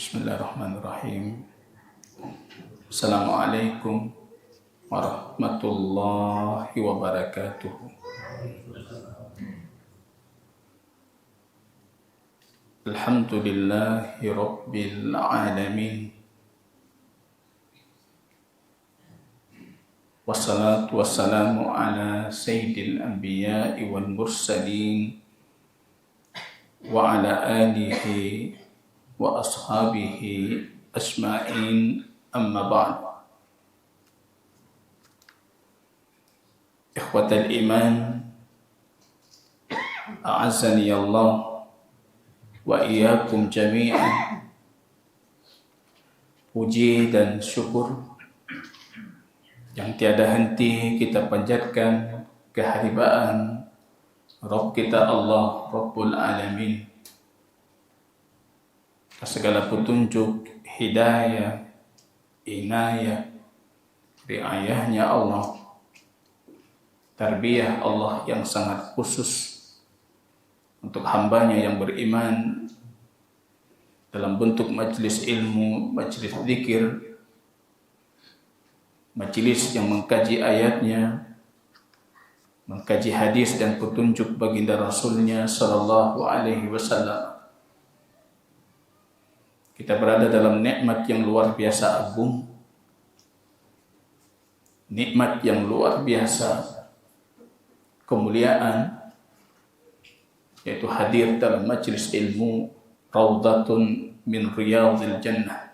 Bismillahirrahmanirrahim. Assalamualaikum warahmatullahi wabarakatuh. Alhamdulillahi rabbil alamin. Wassalatu wassalamu ala sayyidil anbiya'i wal mursalin wa ala alihi wa ashabihi ajma'in, amma ba'd. Ikhwatal iman, a'azzani Allah wa iyyakum jami'an. Puji dan syukur yang tiada henti kita panjatkan kehadiran Rabb kita Allah Rabbul Alamin. Segala petunjuk, hidayah, inayah, riayahnya Allah, tarbiyah Allah yang sangat khusus untuk hambanya yang beriman dalam bentuk majlis ilmu, majlis zikir, majlis yang mengkaji ayatnya, mengkaji hadis dan petunjuk baginda Rasulnya sallallahu alaihi wasallam. Kita berada dalam nikmat yang luar biasa agung, nikmat yang luar biasa kemuliaan, yaitu hadir dalam majlis ilmu, raudhatun min riyadhil jannah,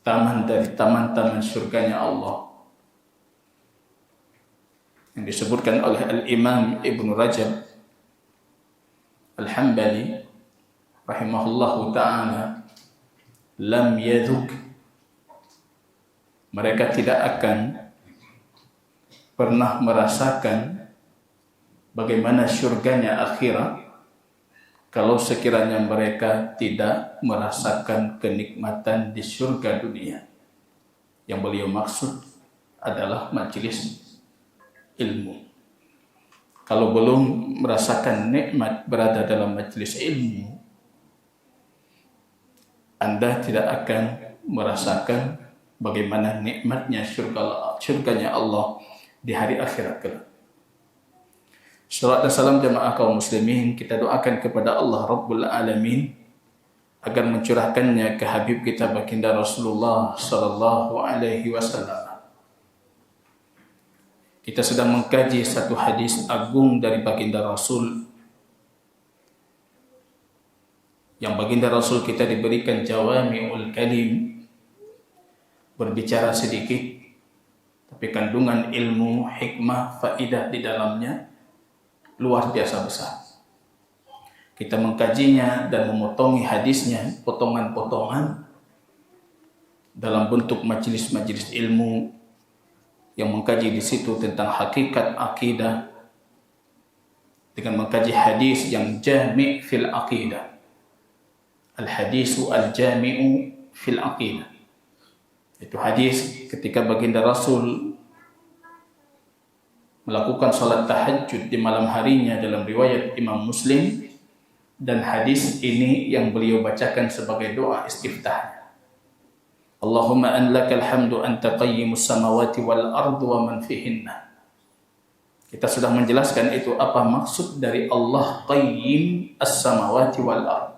taman dari taman-taman surganya Allah, yang disebutkan oleh Al-Imam Ibnu Rajab Al-Hambali rahimahullahu ta'ala, lam yadhuk, mereka tidak akan pernah merasakan bagaimana surganya akhirat kalau sekiranya mereka tidak merasakan kenikmatan di surga dunia. Yang beliau maksud adalah majelis ilmu. Kalau belum merasakan nikmat berada dalam majelis ilmu, Anda tidak akan merasakan bagaimana nikmatnya surganya Allah di hari akhirat kelak. Salawat dan salam jamaah kaum muslimin kita doakan kepada Allah Rabbul Alamin agar mencurahkannya ke Habib kita baginda Rasulullah sallallahu alaihi wasallam. Kita sedang mengkaji satu hadis agung dari baginda Rasul, yang baginda Rasul kita diberikan jawami'ul kalim, berbicara sedikit tapi kandungan ilmu, hikmah, faidah di dalamnya luar biasa besar. Kita mengkajinya dan memotongi hadisnya potongan-potongan dalam bentuk majelis-majelis ilmu yang mengkaji di situ tentang hakikat akidah dengan mengkaji hadis yang jami' fil aqidah. Al-hadisu al-jami'u fil aqidah. Itu hadis ketika baginda Rasul melakukan salat tahajud di malam harinya dalam riwayat Imam Muslim, dan hadis ini yang beliau bacakan sebagai doa istiftahnya. Allahumma an lakal hamdu anta qayyimus samawati wal ardu wa man fihinna. Kita sudah menjelaskan itu apa maksud dari Allah qayyim as-samawati wal ardu.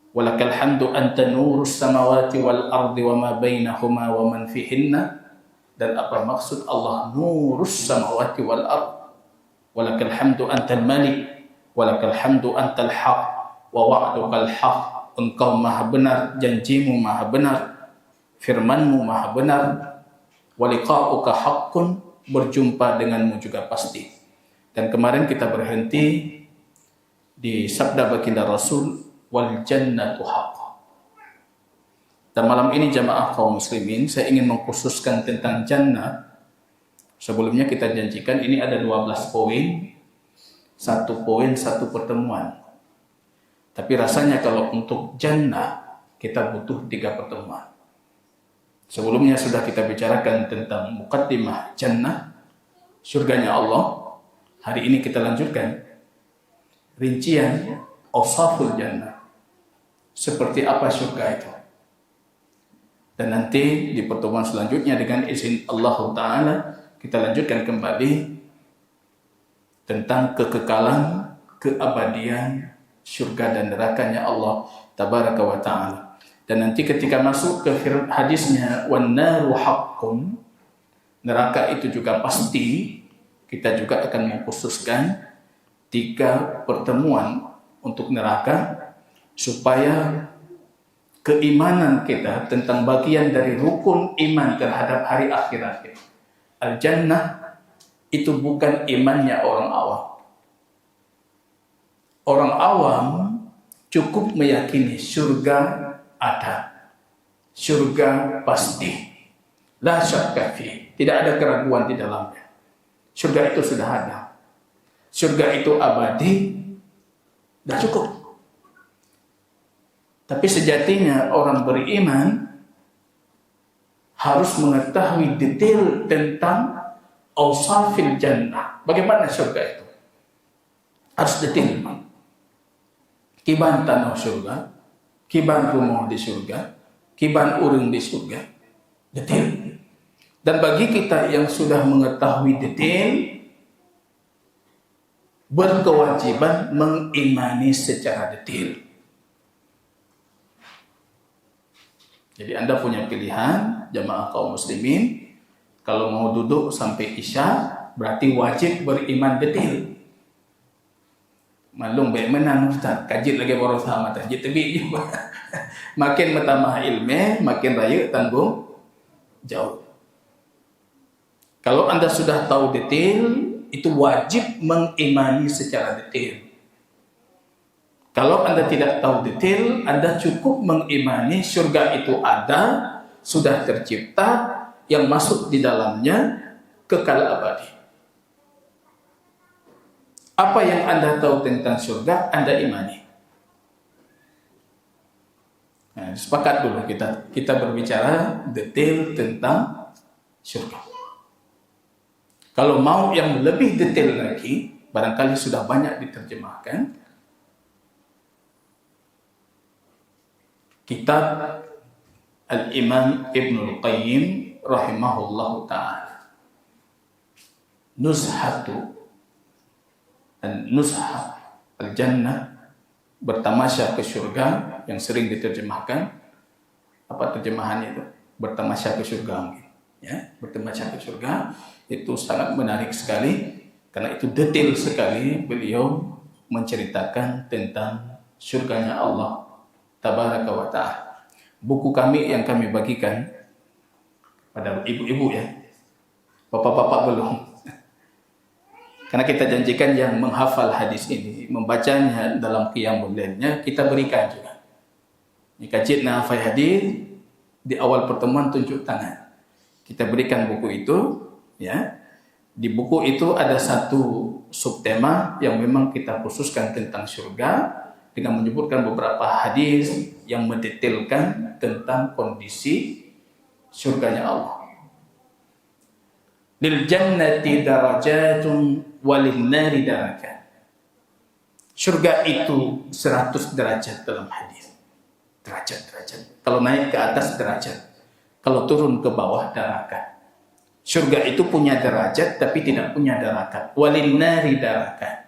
Walakal hamdu anta nurus samawati wal ardi wa ma bainahuma wa man fihinna. Dan apa maksud Allah nurus samawati wal ardi. Walakal hamdu antal malik, walakal hamdu antal haq, wa wa'dukal haq. Engkau maha benar, janjimu maha benar, firmanmu maha benar, wa liqa'uka haqqun, berjumpa denganmu juga pasti. Dan kemarin kita berhenti di sabda baginda Rasul, wal jannatu haqq. Dan malam ini jamaah kaum muslimin saya ingin mengkhususkan tentang jannah. Sebelumnya kita janjikan ini ada 12 poin, satu poin satu pertemuan. Tapi rasanya kalau untuk jannah kita butuh 3 pertemuan. Sebelumnya sudah kita bicarakan tentang muqaddimah jannah, surganya Allah. Hari ini kita lanjutkan rincian awsaful jannah, seperti apa surga itu. Dan nanti di pertemuan selanjutnya dengan izin Allah Ta'ala kita lanjutkan kembali tentang kekekalan, keabadian surga dan nerakanya Allah Tabaraka wa Ta'ala. Dan nanti ketika masuk ke hadisnya wan naru haqqun, neraka itu juga pasti, kita juga akan mengkhususkan 3 pertemuan untuk neraka supaya keimanan kita tentang bagian dari rukun iman terhadap hari akhirat itu. Al-Jannah itu bukan imannya orang awam. Orang awam cukup meyakini surga ada. Surga pasti. La syakka fi. Tidak ada keraguan di dalamnya. Surga itu sudah ada. Surga itu abadi. Dah cukup. Tapi sejatinya orang beriman harus mengetahui detail tentang awsafil jannah. Bagaimana surga itu? Harus detail. Kiban tanah surga, kiban rumah di surga, kiban urang di surga. Detail. Dan bagi kita yang sudah mengetahui detail, berkewajiban mengimani secara detail. Jadi Anda punya pilihan, jamaah kaum muslimin, kalau mau duduk sampai Isya, berarti wajib beriman detail. Malum baik menang Ustaz, kajit lagi baru sama tajid tebi juga. Makin bertambah ilmu, makin raya tanggung jauh. Kalau Anda sudah tahu detail, itu wajib mengimani secara detail. Kalau Anda tidak tahu detail, Anda cukup mengimani surga itu ada, sudah tercipta, yang masuk di dalamnya kekal abadi. Apa yang Anda tahu tentang surga, Anda imani. Nah, sepakat dulu kita berbicara detail tentang surga. Kalau mau yang lebih detail lagi, barangkali sudah banyak diterjemahkan. Kitab Al-Imam Ibnul Qayyim rahimahullahu ta'ala. Nuzhatu dan Nuzhah Al-Jannah, bertamasya ke surga, yang sering diterjemahkan. Apa terjemahannya itu? Bertamasya ke surga mungkin. Ya, bertamasya ke surga itu sangat menarik sekali karena itu detail sekali beliau menceritakan tentang surganya Allah Tabaraka wa Ta'ala. Buku kami yang kami bagikan pada ibu-ibu ya, bapak-bapak belum. Karena kita janjikan yang menghafal hadis ini, membacanya dalam qiyamul lailnya, kita berikan juga. Ini kajit hafal hadis, di awal pertemuan tunjuk tangan. Kita berikan buku itu, ya. Di buku itu ada satu subtema yang memang kita khususkan tentang surga, dengan menyebutkan beberapa hadis yang mendetailkan tentang kondisi surganya Allah. Lil jannati darajatun walin nari darajat. Surga itu 100 derajat dalam hadis. Derajat. Kalau naik ke atas derajat, kalau turun ke bawah darakat. Surga itu punya derajat tapi tidak punya darakat. Walin nari darakat.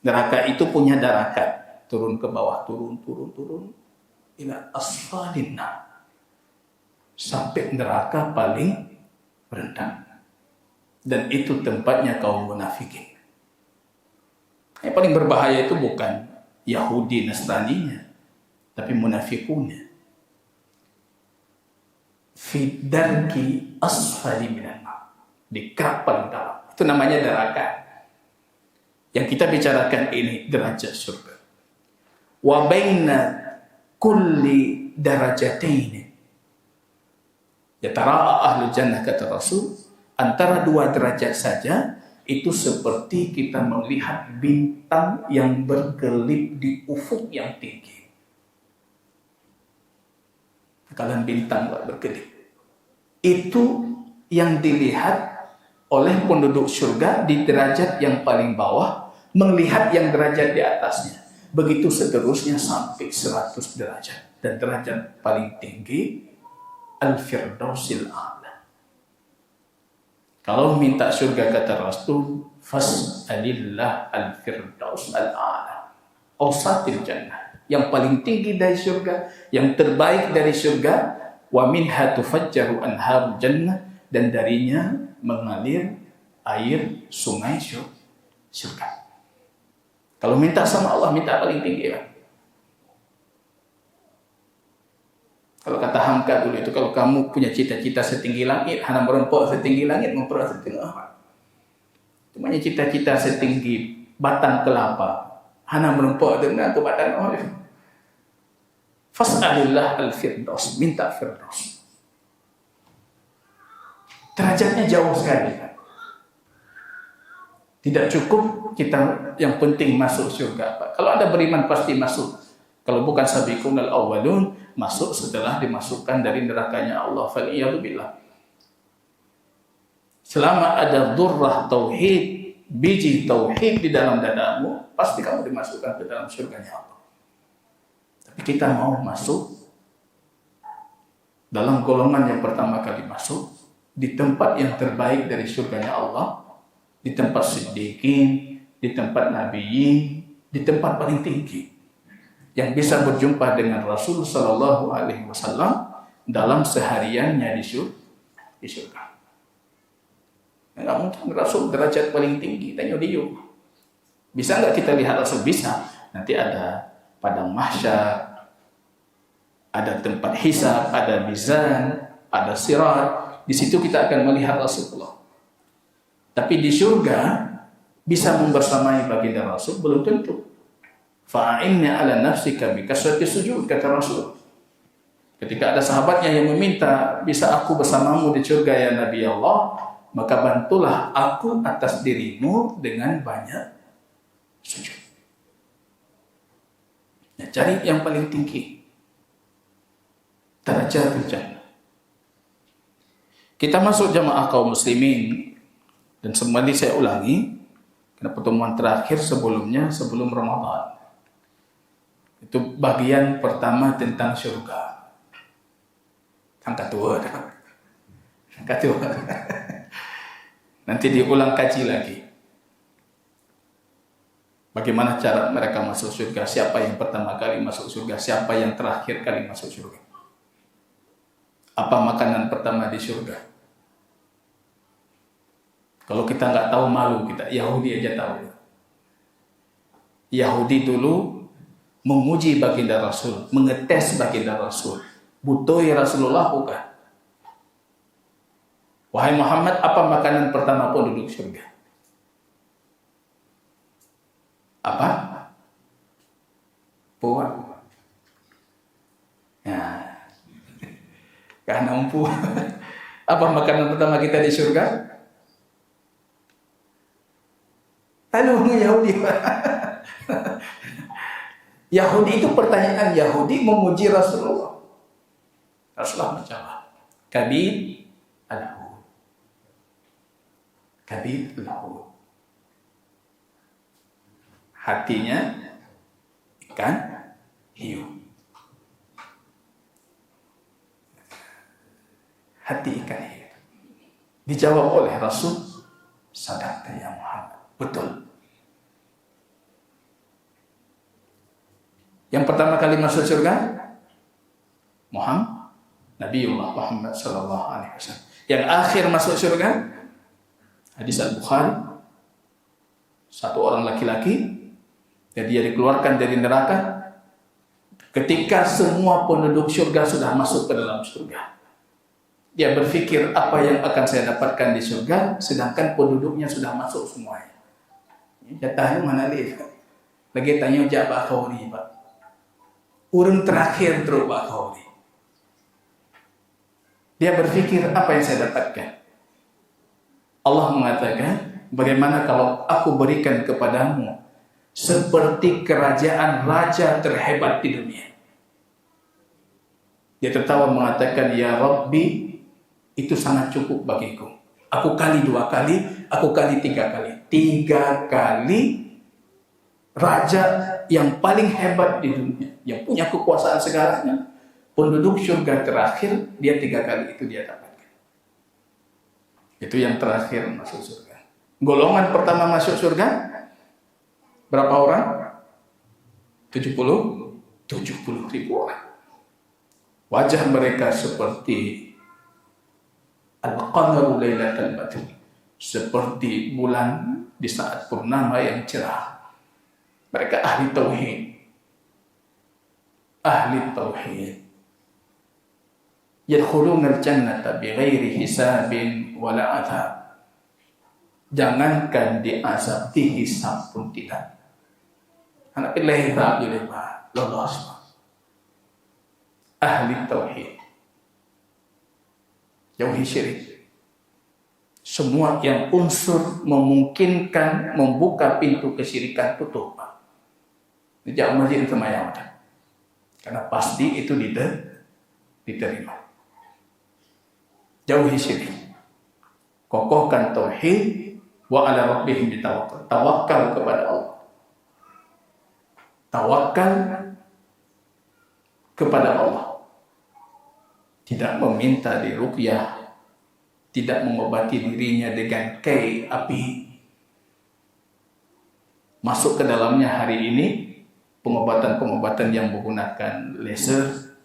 Neraka itu punya darakat. Turun ke bawah, turun ila asfalin nar, sampai neraka paling rendah, dan itu tempatnya kaum munafikin. Yang paling berbahaya itu bukan Yahudi Nasraninya, tapi munafikunnya. Fi darki asfali minan nar, di kerak paling dalam, itu namanya neraka. Yang kita bicarakan ini derajat surga. Wa baina kulli darajatain yatara'a ahlu jannah, kata Rasul, antara 2 derajat saja itu seperti kita melihat bintang yang berkelip di ufuk yang tinggi. Kalian bintang berkelip itu yang dilihat oleh penduduk surga di derajat yang paling bawah, melihat yang derajat di atasnya. begitu seterusnya sampai 100 derajat. Dan derajat paling tinggi Al-Firdausil A'la. Kalau minta surga kata Rasul, fas'alillah al-Firdaus al-A'la. Awsatil jannah. Yang paling tinggi dari surga, yang terbaik dari surga, wa minha tufajjaru anharul jannah, dan darinya mengalir air sungai surga. Kalau minta sama Allah, minta paling tinggi kan? Kalau kata Hamka dulu itu, kalau kamu punya cita-cita setinggi langit, hana merempok setinggi langit, memperoleh setinggi langit. Cumanya cita-cita setinggi batang kelapa, hana merempok dengan ke batang olive. Fas'alillah al-Firdaus, minta Firdaus. Derajatnya jauh sekali kan? Tidak cukup kita yang penting masuk surga. Kalau Anda beriman pasti masuk. Kalau bukan sabiqunal awwalun, masuk setelah dimasukkan dari nerakanya Allah. Fal'iyadzubillah. Selama ada durrah tauhid, biji tauhid di dalam dadamu, pasti kamu dimasukkan ke dalam surganya Allah. Tapi kita mau masuk dalam golongan yang pertama kali masuk, di tempat yang terbaik dari surganya Allah, di tempat siddiqin, di tempat nabiyyin, di tempat paling tinggi, yang bisa berjumpa dengan Rasul Sallallahu Alaihi Wasallam dalam sehariannya di surga. Enggak mungkin Rasul derajat paling tinggi, tanya dia. Bisa nggak kita lihat Rasul? Bisa. Nanti ada padang mahsyar, ada tempat hisab, ada mizan, ada sirat. Di situ kita akan melihat Rasulullah. Tapi di surga bisa membersamai baginda Rasul belum tentu. Fa'inna ala nafsika bikasrati sujud, kata Rasul. Ketika ada sahabatnya yang meminta, bisa aku bersamamu di surga ya Nabi Allah, maka bantulah aku atas dirimu dengan banyak sujud. Nah, cari yang paling tinggi. Derajat jannah. Kita masuk jamaah kaum muslimin, dan kembali saya ulangi, karena pertemuan terakhir sebelum Ramadan. Itu bagian pertama tentang surga. Angkat dua. Nanti diulang kaji lagi. Bagaimana cara mereka masuk surga? Siapa yang pertama kali masuk surga? Siapa yang terakhir kali masuk surga? Apa makanan pertama di surga? Kalau kita nggak tahu malu kita, Yahudi aja tahu. Yahudi dulu menguji baginda Rasul, mengetes baginda Rasul. Butuh ya Rasulullah bukan? Wahai Muhammad, apa makanan pertama penduduk surga? Apa? Puan. Ya. Karena umpu. Apa makanan pertama kita di surga? Halo Yahudi. Yahudi itu pertanyaan Yahudi memuji Rasulullah. Rasulullah menjawab, kabid al-hud. Kabid al-hud. Hatinya ikan hiu. Hati ikan hiu. Dijawab oleh Rasul, sadaqta ya Muhammad. Betul. Yang pertama kali masuk surga Muhammad, Nabiullah Muhammad sallallahu alaihi wasallam. Yang akhir masuk surga hadis Al-Bukhari, satu orang laki-laki dan dia dikeluarkan dari neraka ketika semua penduduk surga sudah masuk ke dalam surga. Dia berpikir apa yang akan saya dapatkan di surga sedangkan penduduknya sudah masuk semuanya. Jatahnya mana lihat? Lagi tanya jawab Khauri, Pak. Urun terakhir terus Pak Khauri. Dia berpikir apa yang saya dapatkan. Allah mengatakan, bagaimana kalau aku berikan kepadamu seperti kerajaan raja terhebat di dunia. Dia tertawa mengatakan, ya Rabbi, itu sangat cukup bagiku. Aku kali 2 kali, aku kali 3 kali. 3 kali raja yang paling hebat di dunia, yang punya kekuasaan segalanya, penduduk surga terakhir, dia 3 kali itu dia dapatkan. Itu yang terakhir masuk surga. Golongan pertama masuk surga, berapa orang? 70 ribu orang. Wajah mereka seperti al-qamaru lailatal badr, seperti bulan di saat purnama yang cerah. Mereka ahli tauhid. Ahli tauhid. Yadkhuluna al-jannata bighairi hisabin wala adzab. Jangankan diazab, dihisab pun tidak. Anak pilih lolos. Ahli tauhid, jauhi syirik. Semua yang unsur memungkinkan membuka pintu kesyirikan tutup. Jangan masjid semayang, karena pasti itu diterima. Jauhi syirik, kokohkan tauhid, wa ala rabbihim bitawakkal. Tawakal kepada Allah. Tawakal kepada Allah. Tidak meminta diruqyah, tidak mengobati dirinya dengan kai api. Masuk ke dalamnya hari ini pengobatan-pengobatan yang menggunakan laser.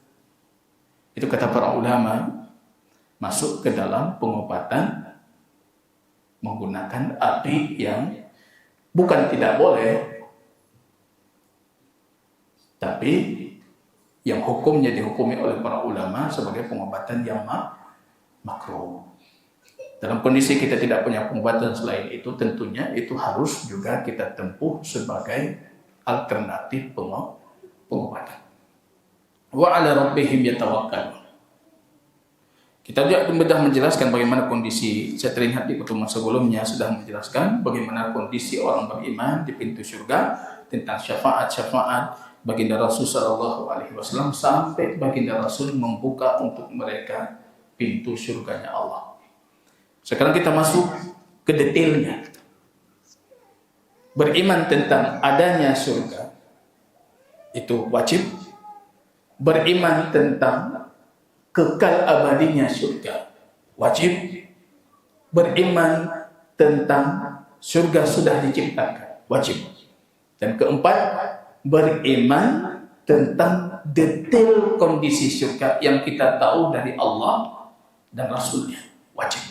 Itu kata para ulama, masuk ke dalam pengobatan menggunakan api yang bukan tidak boleh, tapi yang hukumnya dihukumi oleh para ulama sebagai pengobatan yang makruh. Dalam kondisi kita tidak punya pengobatan selain itu, tentunya itu harus juga kita tempuh sebagai alternatif pengobatan. Wa ala rabbihim yatawakkalun. Kita juga sudah menjelaskan bagaimana kondisi, saya teringat di pertemuan sebelumnya sudah menjelaskan bagaimana kondisi orang beriman di pintu surga, tentang syafaat baginda Rasul sallallahu alaihi wasallam, sampai baginda Rasul membuka untuk mereka pintu surganya Allah. Sekarang kita masuk ke detailnya. Beriman tentang adanya surga itu wajib. Beriman tentang kekal abadinya surga wajib. Beriman tentang surga sudah diciptakan wajib. Dan keempat, beriman tentang detail kondisi surga yang kita tahu dari Allah dan Rasulnya wajib.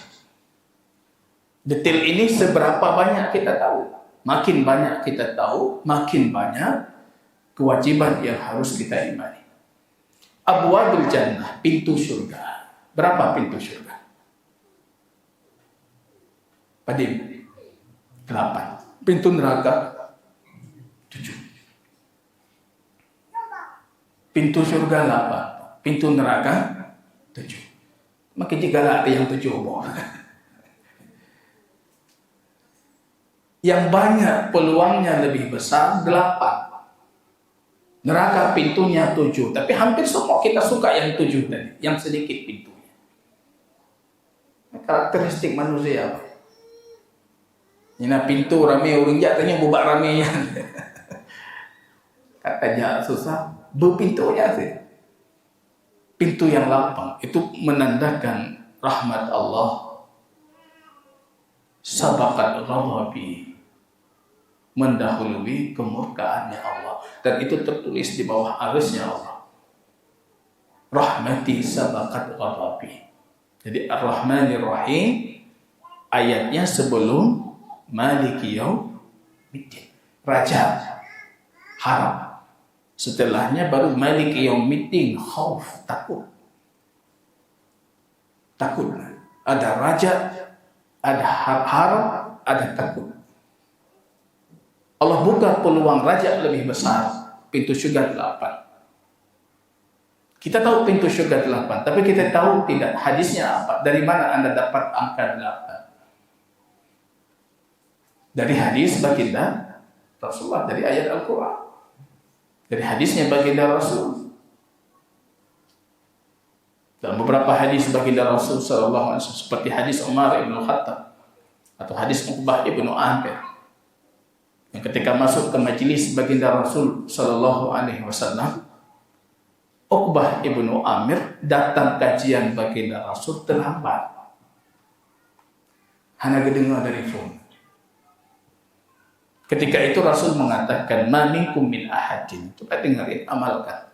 Detail ini seberapa banyak kita tahu, makin banyak kita tahu, makin banyak kewajiban yang harus kita imani. Abwabul jannah, pintu surga. Berapa pintu surga? Padim 8. Pintu neraka 7. Pintu surga 8, pintu neraka 7. Makin jika ada yang 7 Yang banyak peluangnya lebih besar 8. Neraka pintunya 7, tapi hampir semua kita suka yang 7 tadi, yang sedikit pintunya. Karakteristik manusia apa? Ini pintu rame orang jatuhnya bubak rame ya. Katanya susah, berpintunya sih. Pintu yang lapang itu menandakan rahmat Allah. Sabaqat ghadabi, mendahului kemurkaannya Allah, dan itu tertulis di bawah arsy-Nya Allah. Rahmati sabaqat ghadabi. Jadi Ar-Rahmanir Rahim ayatnya sebelum Maliki Yaumiddin, Raja harap. Setelahnya baru Maliki Yaumiddin, khauf, takut. Takut. Ada raja, ada harap, ada takut. Allah buka peluang raja lebih besar, pintu surga 8. Kita tahu pintu surga 8, tapi kita tahu tidak hadisnya apa. Dari mana Anda dapat angka 8? Dari hadis baginda Rasulullah, dari ayat Al-Quran, dari hadisnya baginda Rasul. Dalam beberapa hadis baginda Rasul sallallahu alaihi wasallam, seperti hadis Umar ibn Khattab atau hadis Uqbah ibn Amir, yang ketika masuk ke majelis baginda Rasul sallallahu alaihi wasallam, Uqbah ibnu Amir datang kajian baginda Rasul terlambat. Hanya kedengar dari phone. Ketika itu Rasul mengatakan, "Ma minkum min ahadin." Coba dengarin, amalkan.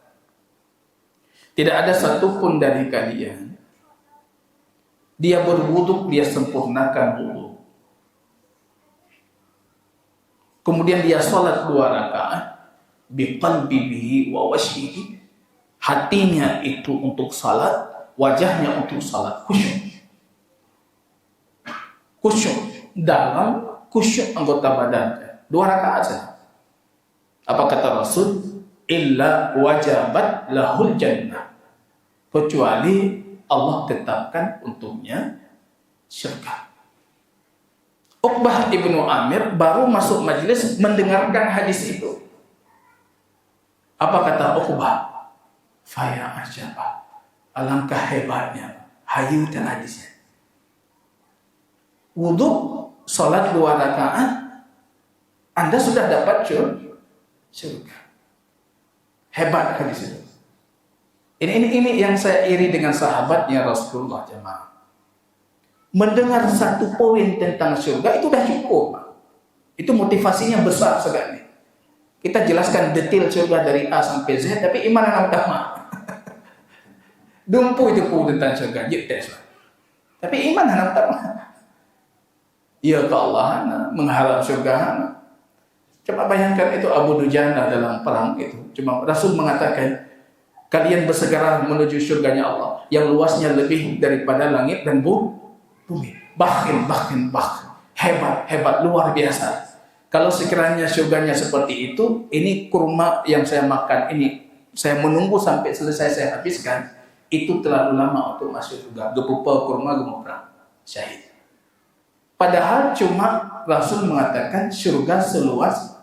Tidak ada satupun dari kalian dia berwudu, dia sempurnakan wudu. Kemudian dia sholat 2 rakaat biqalbihi wa wajhihi. Hatinya itu untuk salat, wajahnya untuk salat, khusyuk. Khusyuk dalam, khusyuk anggota badannya. 2 rakaat saja. Apa kata Rasul? Illa wajabat lahul jannah. Kecuali Allah tetapkan untuknya syurga. Uqbah ibnu Amir baru masuk majelis mendengarkan hadis itu. Apa kata Uqbah? Faya ajabah. Alangkah hebatnya. Hayu dan hadisnya. Wudu, salat 2 rakaat, Anda sudah dapat syurga. Hebat hadis itu. Ini yang saya iri dengan sahabatnya Rasulullah jemaah. Mendengar 1 poin tentang surga itu sudah cukup. Itu motivasinya besar sekali. Kita jelaskan detail surga dari A sampai Z, tapi iman anak utama. Dumpu itu tentang surga, tes. Tapi iman anak utama. Ya ke Allah, mengharap surga. Coba bayangkan itu Abu Dujana dalam perang itu. Cuma Rasul mengatakan, kalian bersegera menuju surganya Allah yang luasnya lebih daripada langit dan bumi. Bahkan. Hebat, luar biasa. Kalau sekiranya surganya seperti itu, ini kurma yang saya makan, ini saya menunggu sampai selesai saya habiskan, itu terlalu lama untuk masuk surga. Gepupa kurma gemupra, syahid. Padahal cuma Rasul mengatakan surga seluas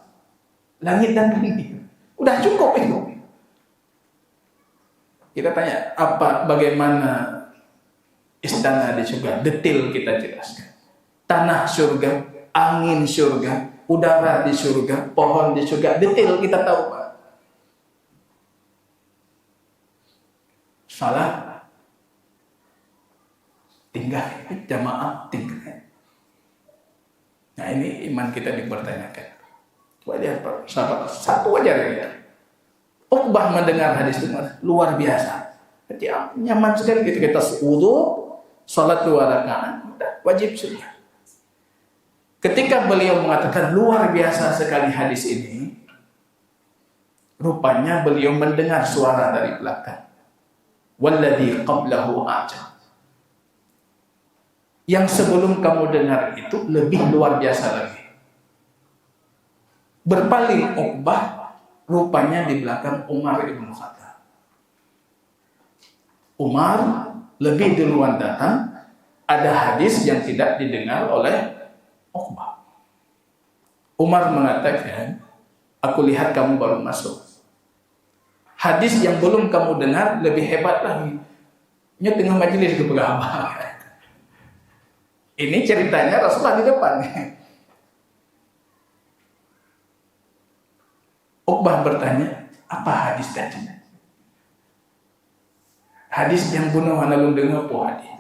langit dan bumi. Udah cukup itu. Kita tanya, bagaimana istana di surga? Detail kita jelaskan. Tanah surga, angin surga, udara di surga, pohon di surga, detail kita tahu, Pak. Salat tinggal, jamaah tinggal. Nah, ini iman kita dipertanyakan. Wajar, Pak. Sahabat, satu aja ya. Uqbah mendengar hadis itu luar biasa. Jadi nyaman sekali kita wudu, salat 2 rakaat, wajib surga. Ketika beliau mengatakan luar biasa sekali hadis ini, rupanya beliau mendengar suara dari belakang. Walladzi qablahu a'jab. Yang sebelum kamu dengar itu lebih luar biasa lagi. Berpaling Uqbah, rupanya di belakang Umar ibn Khattab. Umar lebih duluan datang. Ada hadis yang tidak didengar oleh Uqbah. Umar mengatakan, aku lihat kamu baru masuk. Hadis yang belum kamu dengar lebih hebat lagi. Ini tengah majelis ke berapa? Ini ceritanya Rasulullah di depan. Uqbah bertanya, apa hadis tadi? Hadis yang bunuh analung dengar po hadis.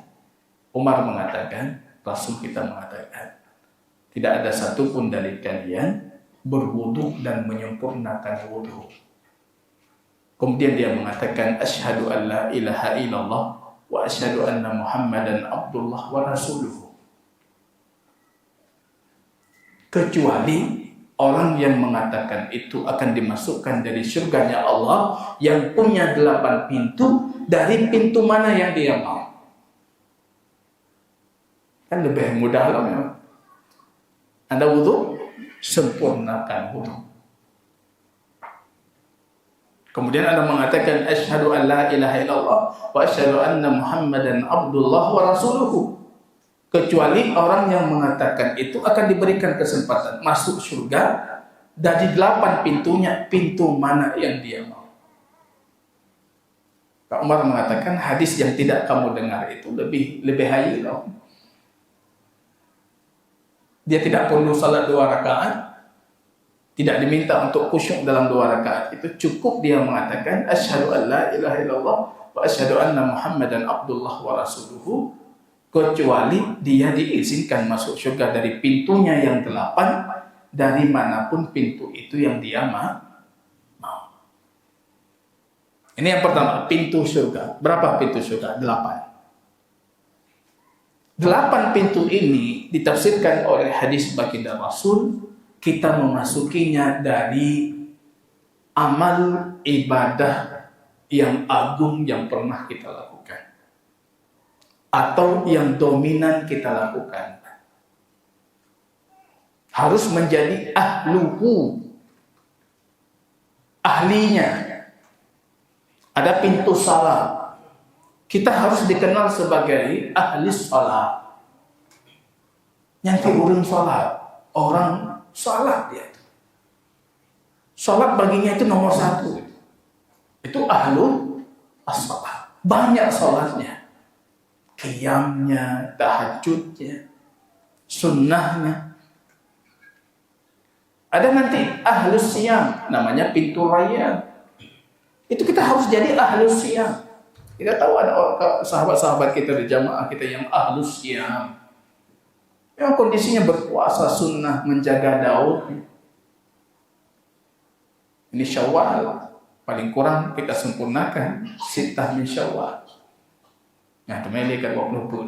Umar mengatakan, Rasul kita mengatakan, tidak ada satupun dari kalian berwudu dan menyempurnakan wudu. Kemudian dia mengatakan, asyhadu an la ilaha illallah wa asyhadu anna Muhammadan Abdullah wa rasuluhu. Kecuali orang yang mengatakan itu akan dimasukkan dari surganya Allah yang punya 8 pintu, dari pintu mana yang dia mau. Kan lebih mudah lah memang. Anda wudu, sempurnakan wudu. Kemudian Anda mengatakan asyhadu an la ilaha illallah wa asyhadu anna Muhammadan Abdullah wa rasuluhu. Kecuali orang yang mengatakan itu akan diberikan kesempatan masuk surga dari 8 pintunya, pintu mana yang dia mau. Pak Umar mengatakan hadis yang tidak kamu dengar itu lebih hayu loh. Dia tidak perlu salat 2 rakaat, Tidak diminta untuk khusyuk dalam 2 rakaat. Itu cukup dia mengatakan asyhadu an la ilaha illallah wa asyhadu anna Muhammadan abdullah wa rasuluhu, kecuali dia diizinkan masuk surga dari pintunya yang 8, dari manapun pintu itu yang dia mau. Ini yang pertama, pintu surga. Berapa pintu surga? 8. 8 pintu ini ditafsirkan oleh hadis baginda Rasul. Kita memasukinya dari amal ibadah yang agung yang pernah kita lakukan, atau yang dominan kita lakukan. Harus menjadi ahluhu, ahlinya. Ada pintu salat. Kita harus dikenal sebagai ahli salat. Yang urung salat, orang salat dia. Salat baginya itu nomor 1. Itu ahlu as-salat. Banyak salatnya. Qiyamnya, tahajudnya, sunnahnya. Ada nanti ahlus siyam, namanya pintu raya. Itu kita harus jadi ahlus siyam. Kita tahu ada sahabat-sahabat kita di jamaah kita yang ahlus siyam, yang kondisinya berpuasa sunnah, menjaga daud. Ini Syawal, paling kurang kita sempurnakan sittah min Syawal. Nah, teman-teman kan 20 pun.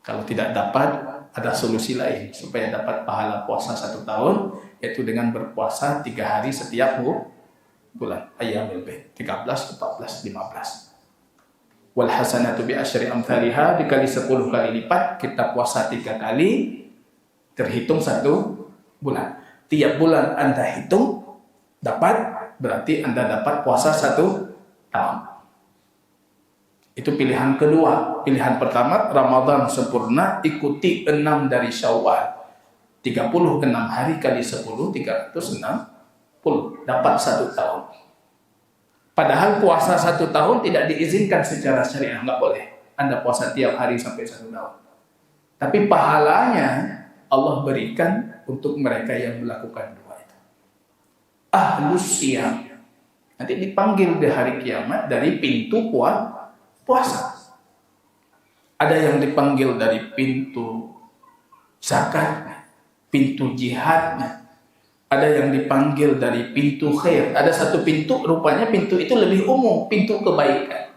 Kalau tidak dapat, ada solusi lain supaya dapat pahala puasa 1 tahun, yaitu dengan berpuasa 3 hari setiap bulan. Ayyamul bid 13, 14, 15. Wal hasanatu bi asyri amthaliha, dikali 10 kali lipat. Kita puasa 3 kali, terhitung 1 bulan. Tiap bulan Anda hitung dapat, berarti Anda dapat puasa 1 tahun. Itu pilihan kedua. Pilihan pertama, Ramadan sempurna, ikuti 6 dari Syawal. 36 hari kali 10, 360. Dapat 1 tahun. Padahal puasa 1 tahun tidak diizinkan secara syariah, nggak boleh. Anda puasa tiap hari sampai 1 tahun. Tapi pahalanya Allah berikan untuk mereka yang melakukan 2 itu. Ahlus siyam. Nanti dipanggil di hari kiamat dari pintu puasa. Ada yang dipanggil dari pintu zakat, pintu jihadnya. Ada yang dipanggil dari pintu khair. Ada 1 pintu, rupanya pintu itu lebih umum, pintu kebaikan.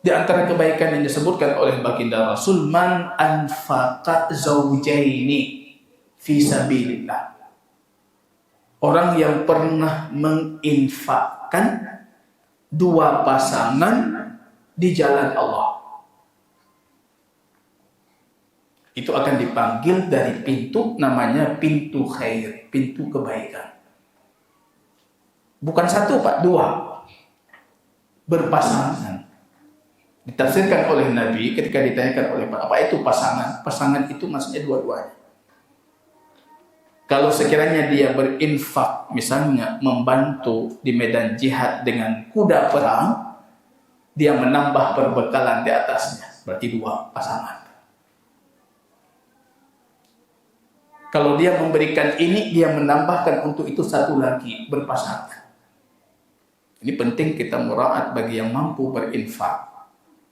Di antara kebaikan yang disebutkan oleh baginda Rasul, man anfaqa zawjaini fi sabilillah. Orang yang pernah menginfakkan 2 pasangan di jalan Allah, itu akan dipanggil dari pintu namanya pintu khair, pintu kebaikan. Bukan 1 Pak, 2. Berpasangan. Ditafsirkan oleh Nabi ketika ditanyakan oleh Pak, apa itu pasangan? Pasangan itu maksudnya 2-duanya. Kalau sekiranya dia berinfak, misalnya membantu di medan jihad dengan kuda perang, dia menambah perbekalan di atasnya, berarti 2 pasangan. Kalau dia memberikan ini, dia menambahkan untuk itu 1 lagi, berpasangan. Ini penting kita muraat bagi yang mampu berinfak.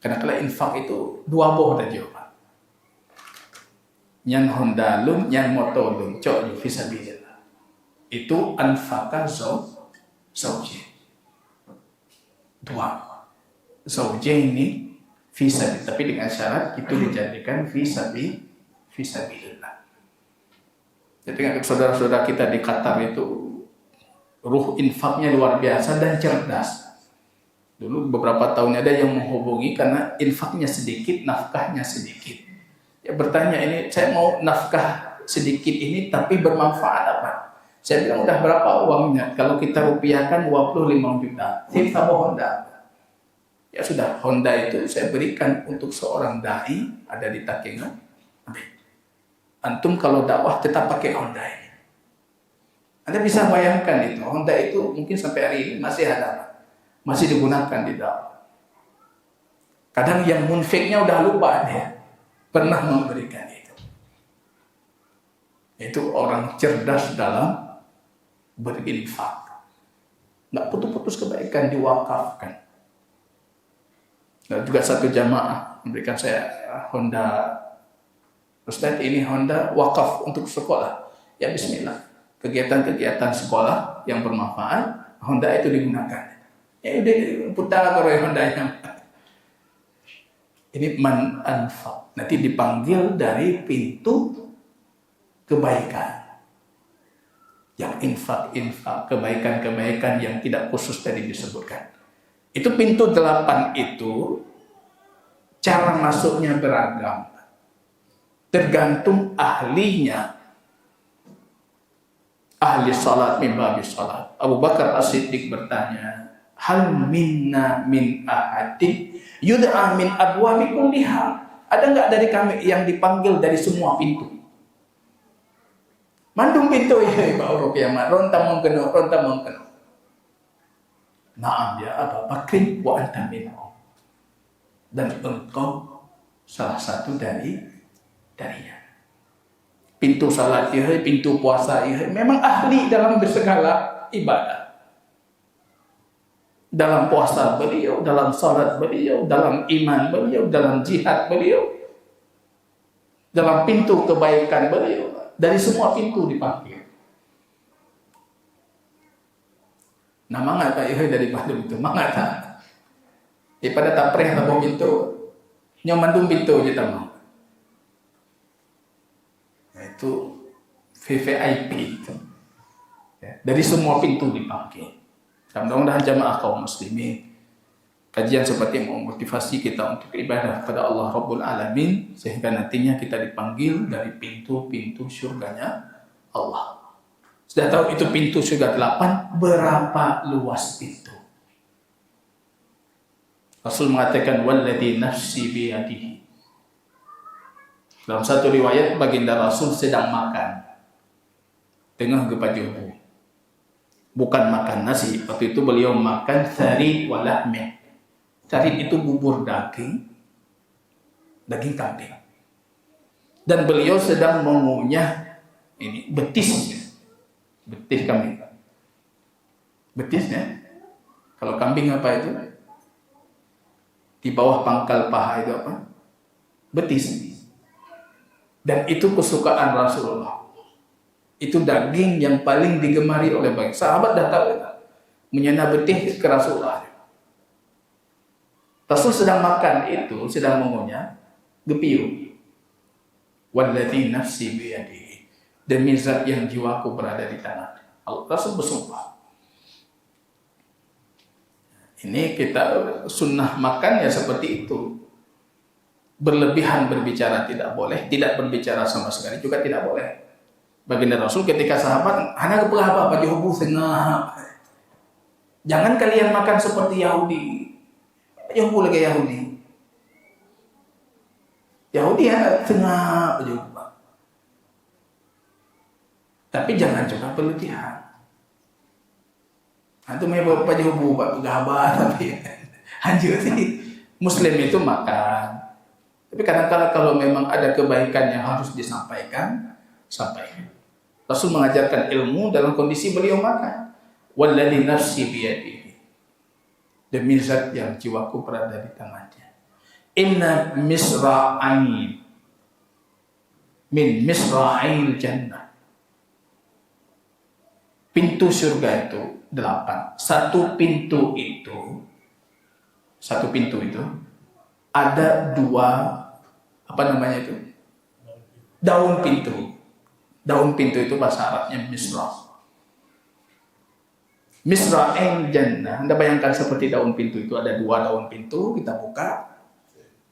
Karena kalau infak itu 2 boh dan jawab. Nyan hondalun, nyan motolun, cok fisabilillah. Itu anfaka zawjain. 2. Zawjain ini fisabilillah, tapi dengan syarat itu dijadikan fisabilillah. Jadi saudara-saudara kita di Qatar itu ruh infaknya luar biasa dan cerdas. Dulu beberapa tahun ada yang menghubungi karena infaknya sedikit, nafkahnya sedikit. Ya bertanya, ini saya mau nafkah sedikit ini tapi bermanfaat apa? Saya bilang, udah berapa uangnya? Kalau kita rupiahkan 25 juta. Kita mau Honda. Ya sudah, Honda itu saya berikan untuk seorang dai ada di Takengon. Antum kalau dakwah tetap pakai Honda ini. Anda bisa bayangkan itu, Honda itu mungkin sampai hari ini masih ada, masih digunakan di dakwah. Kadang yang munfiknya udah lupa dia pernah memberikan itu. Itu orang cerdas dalam berinfak. Nggak putus-putus kebaikan, diwakafkan. Dan juga satu jamaah memberikan saya Honda. Ustaz, ini Honda wakaf untuk sekolah. Ya bismillah. Kegiatan-kegiatan sekolah yang bermanfaat, Honda itu digunakan. Ya udah putar kalau Honda-nya. Ini man anfaq. Nanti dipanggil dari pintu kebaikan. Yang infak, kebaikan-kebaikan yang tidak khusus tadi disebutkan. Itu pintu 8 itu cara masuknya beragam. Tergantung ahlinya. Ahli salat min babis salat. Abu Bakar As-Siddiq bertanya, hal minna min ahadin yud'a min abwabi kulliha. Ada enggak dari kami yang dipanggil dari semua pintu? Mandung pintu ya Pak Uru kiamat, rontamong keno. Naam ya Abu Bakr wa anta minhum. Dan engkau salah satu darinya. Pintu salat ia, pintu puasa ia, memang ahli dalam segala ibadah. Dalam puasa beliau, dalam salat beliau, dalam iman beliau, dalam jihad beliau, dalam pintu kebaikan beliau, dari semua pintu dipanggil. Nah, mangata iya dari Bandung itu, mangata. Daripada tak preh tak pintu, nyomantung pintu kita mau. Nah, itu VVIP itu. Ya, dari semua pintu dipanggil. Mudah-mudahan jamaah kaum muslimin, kajian seperti yang memotivasi kita untuk ibadah kepada Allah Rabbul Alamin, sehingga nantinya kita dipanggil dari pintu-pintu surganya Allah. Sudah tahu itu pintu surga 8, berapa luas pintu? Rasul mengatakan walladzi nafsi biyadihi. Dalam satu riwayat baginda Rasul sedang makan tengah gepajuhu. Bukan makan nasi, waktu itu beliau makan sari walahmi. Sari itu bubur daging kambing. Dan beliau sedang mengunyah ini betisnya. Betis kambing. Betisnya, kalau kambing apa itu? Di bawah pangkal paha itu apa? Betis. Dan itu kesukaan Rasulullah. Itu daging yang paling digemari oleh banyak sahabat. Dah tahu menyena betis ke Rasulullah. Rasul sedang makan itu, sedang mengunyah gepiu. Walladzi nafsi biyadihi. Demi zat yang jiwaku berada di tangan Allah. Rasul bersumpah. Ini kita sunnah makan ya seperti itu. Berlebihan berbicara tidak boleh, tidak berbicara sama sekali juga tidak boleh. Baginda Rasul ketika sahabat, "Hana apa bagi hubu tengah." Jangan kalian makan seperti Yahudi. Yahudi lagi Yahudi. Yahudi ya tengah juga. Tapi jangan juga berlebihan. Antum mau bapak jubu pak gabar tapi anjir sih. Muslim itu makan. Tapi kadang-kadang kalau memang ada kebaikan yang harus disampaikan, sampaikan. Rasul mengajarkan ilmu dalam kondisi beliau makan. Walladzi nafsi biyadihi. Demi zat yang jiwaku berada di tangannya. Inna misra'ain min misra'il jannah. Pintu surga itu 8. Satu pintu itu ada 2 itu? Daun pintu. Daun pintu itu bahasa Arabnya misra'. Misra'in jannah. Anda bayangkan seperti daun pintu itu ada 2 daun pintu, kita buka.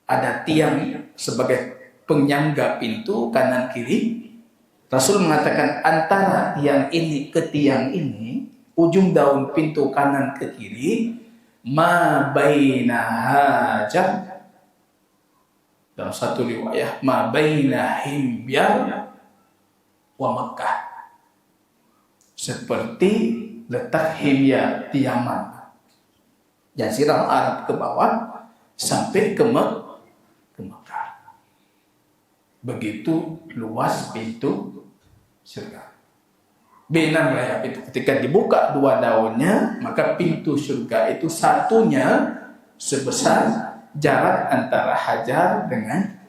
Ada tiang sebagai penyangga pintu kanan kiri. Rasul mengatakan antara tiang ini ke tiang ini, ujung daun pintu kanan ke kiri, ma baina hajah. Dalam satu riwayat, ma baina Himyar wa Makkah. Seperti letak Himyar di Yaman. Jazirah Arab ke bawah sampai ke Mekah. Begitu luas pintu surga. Binan rayap itu ketika dibuka dua daunnya, maka pintu surga itu satunya sebesar jarak antara Hajar dengan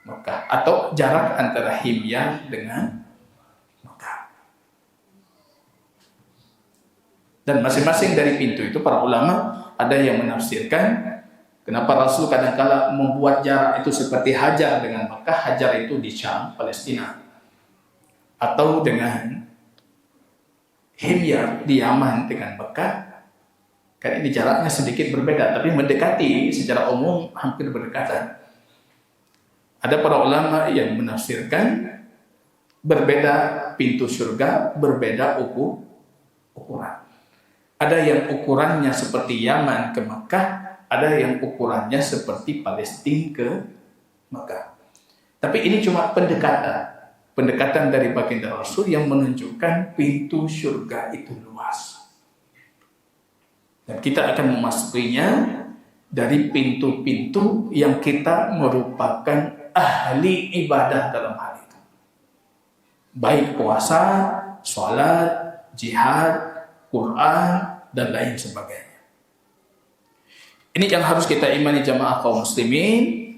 Mekah, atau jarak antara Himyar dengan Mekah. Dan masing-masing dari pintu itu para ulama ada yang menafsirkan kenapa Rasul kadang-kala membuat jarak itu seperti Hajar dengan Mekah. Hajar itu di Syam, Palestina, atau dengan Himyar di Yaman dengan Mekah. Karena ini jaraknya sedikit berbeda, tapi mendekati secara umum hampir berdekatan. Ada para ulama yang menafsirkan berbeda pintu surga, berbeda ukuran. Ada yang ukurannya seperti Yaman ke Mekah, ada yang ukurannya seperti Palestina ke Mekah. Tapi ini cuma pendekatan dari baginda Rasul yang menunjukkan pintu surga itu luas. Dan kita akan memasukinya dari pintu-pintu yang kita merupakan ahli ibadah dalam hal itu. Baik puasa, sholat, jihad, Quran, dan lain sebagainya. Ini yang harus kita imani jamaah kaum muslimin,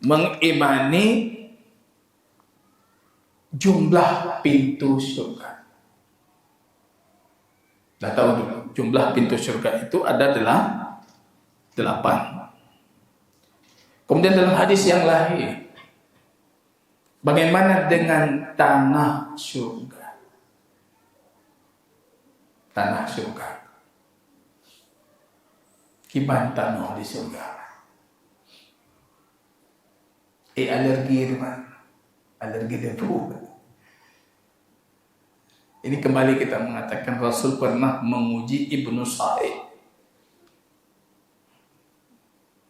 mengimani jumlah pintu surga. Dah tahu dulu, jumlah pintu surga itu ada 8. Kemudian dalam hadis yang lain, bagaimana dengan tanah surga? Tanah surga. Kiban tanah di surga. Alergi teman. Alergi debu. Ini kembali kita mengatakan Rasul pernah menguji Ibnu Sa'id.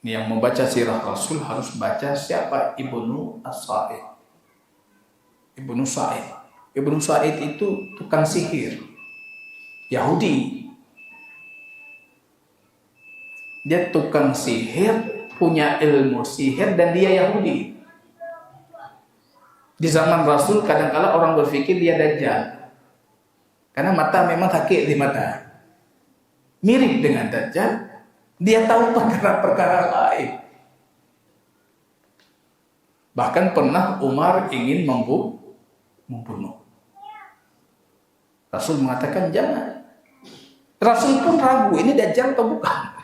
Ini yang membaca sirah Rasul harus baca siapa Ibnu As-Sa'id. Ibnu Sa'id. Ibnu Sa'id itu tukang sihir Yahudi. Dia tukang sihir, punya ilmu sihir, dan dia Yahudi. Di zaman Rasul kadang-kala orang berpikir dia Dajjal, karena mata memang hakik di mata, mirip dengan Dajjal. Dia tahu perkara-perkara lain. Bahkan pernah Umar ingin membunuh. Rasul mengatakan jangan. Rasul pun ragu, ini Dajjal atau bukan.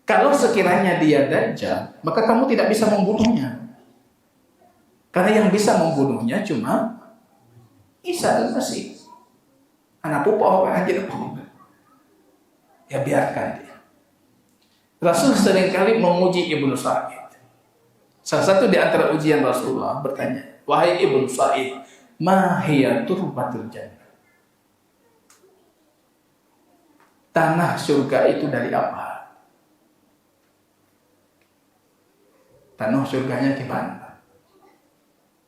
Kalau sekiranya dia Dajjal, maka kamu tidak bisa membunuhnya. Karena yang bisa membunuhnya cuma Isa al-Masih. Anak pupa orang aja depan. Ya biarkan dia. Rasul seringkali menguji Ibnu Sa'id. Salah satu di antara ujian Rasulullah bertanya, wahai Ibnu Sa'id, ma hiya turbatul jannah? Tanah surga itu dari apa? Tanah surganya gimana?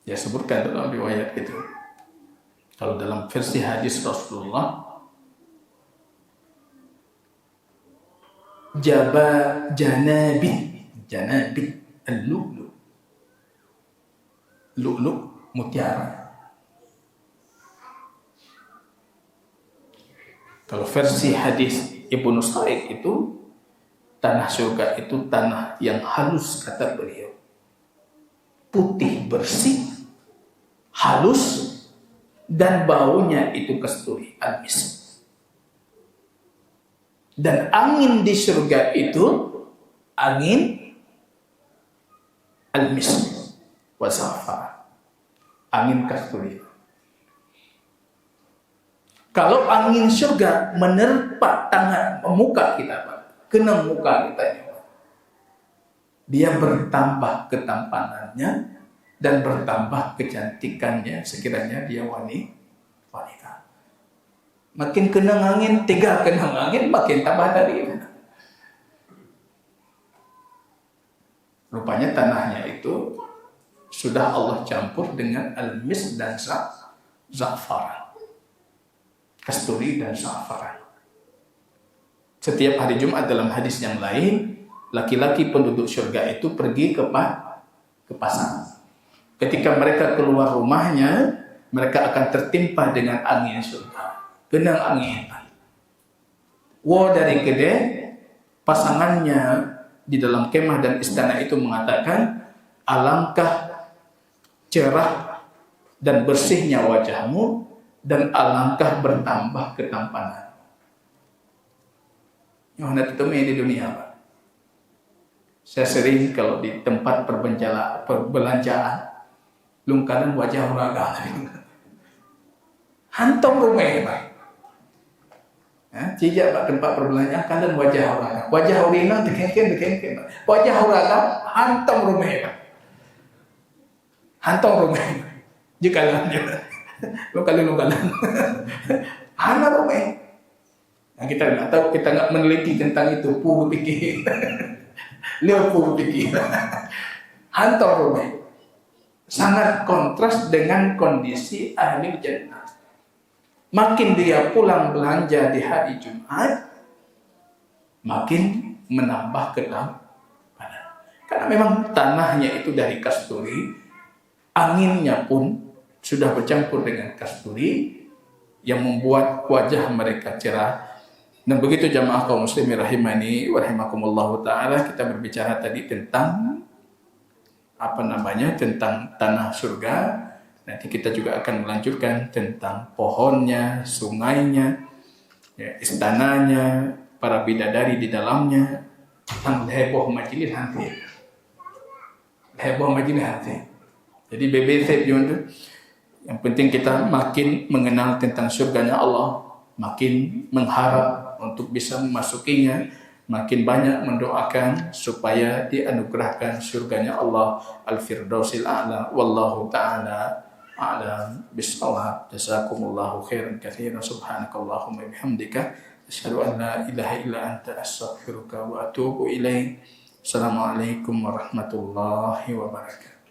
Dia sebutkan dalam riwayat itu. Kalau dalam versi hadis Rasulullah, janabit al-lu'lu. Lu'lu mutiara. Kalau versi hadis Ibnu Sa'id itu, tanah surga itu tanah yang halus, kata beliau. Putih bersih, halus, dan baunya itu kasturi, al-misk. Dan angin di surga itu angin al-misk wa za'faran, angin kasturi. Kalau angin surga menerpa tangan muka kita, kena muka kita, dia bertambah ketampanannya dan bertambah kecantikannya sekiranya dia wanita. Makin kena angin, 3 kena angin, makin tambah tadi. Rupanya tanahnya itu sudah Allah campur dengan al-misk dan za'faran. Kasturi dan za'faran. Setiap hari Jumat dalam hadis yang lain, laki-laki penduduk surga itu pergi ke pasar. Ketika mereka keluar rumahnya, mereka akan tertimpa dengan angin surga. Genang angin. Dari kedai pasangannya di dalam kemah dan istana itu mengatakan, alangkah cerah dan bersihnya wajahmu dan alangkah bertambah ketampanan. Yang hendak ditemui di dunia, Pak. Saya sering kalau di tempat perbelanjaan, lungkaran wajah uraga. Hantam rumah, Pak. Cijak Pak tempat perbelanjaan kalian wajah uraga. Wajah urina dekengken. Wajah uraga hantam rumah, Pak. Hantam rumah. Jika lungkalan. Hana rumah. Nah, kita nggak tahu, kita nggak meneliti tentang itu. Puhu pikir. Puhu pikir. Hantam rumah. Sangat kontras dengan kondisi ahli jannah. Makin dia pulang belanja di hari Jumat, makin menambah ketampanan. Karena memang tanahnya itu dari kasturi, anginnya pun sudah bercampur dengan kasturi yang membuat wajah mereka cerah. Dan begitu jamaah kaum muslimin rahimani wa rahimakumullahu taala, kita berbicara tadi tentang tentang tanah surga. Nanti kita juga akan melanjutkan tentang pohonnya, sungainya, istananya, para bidadari di dalamnya, tentang heboh majelis nanti. Heboh majelis nanti. Jadi BBC itu, yang penting kita makin mengenal tentang surganya Allah, makin mengharap untuk bisa memasukinya, makin banyak mendoakan supaya dianugerahkan surganya Allah Al-Firdausil A'la. Wallahu ta'ala a'lam bis-shawab. Jazakumullahu khairan katsiran. Subhanakallahumma bihamdika asyhadu an la ilaha illa anta astaghfiruka wa atubu ilaik. Assalamualaikum warahmatullahi wabarakatuh.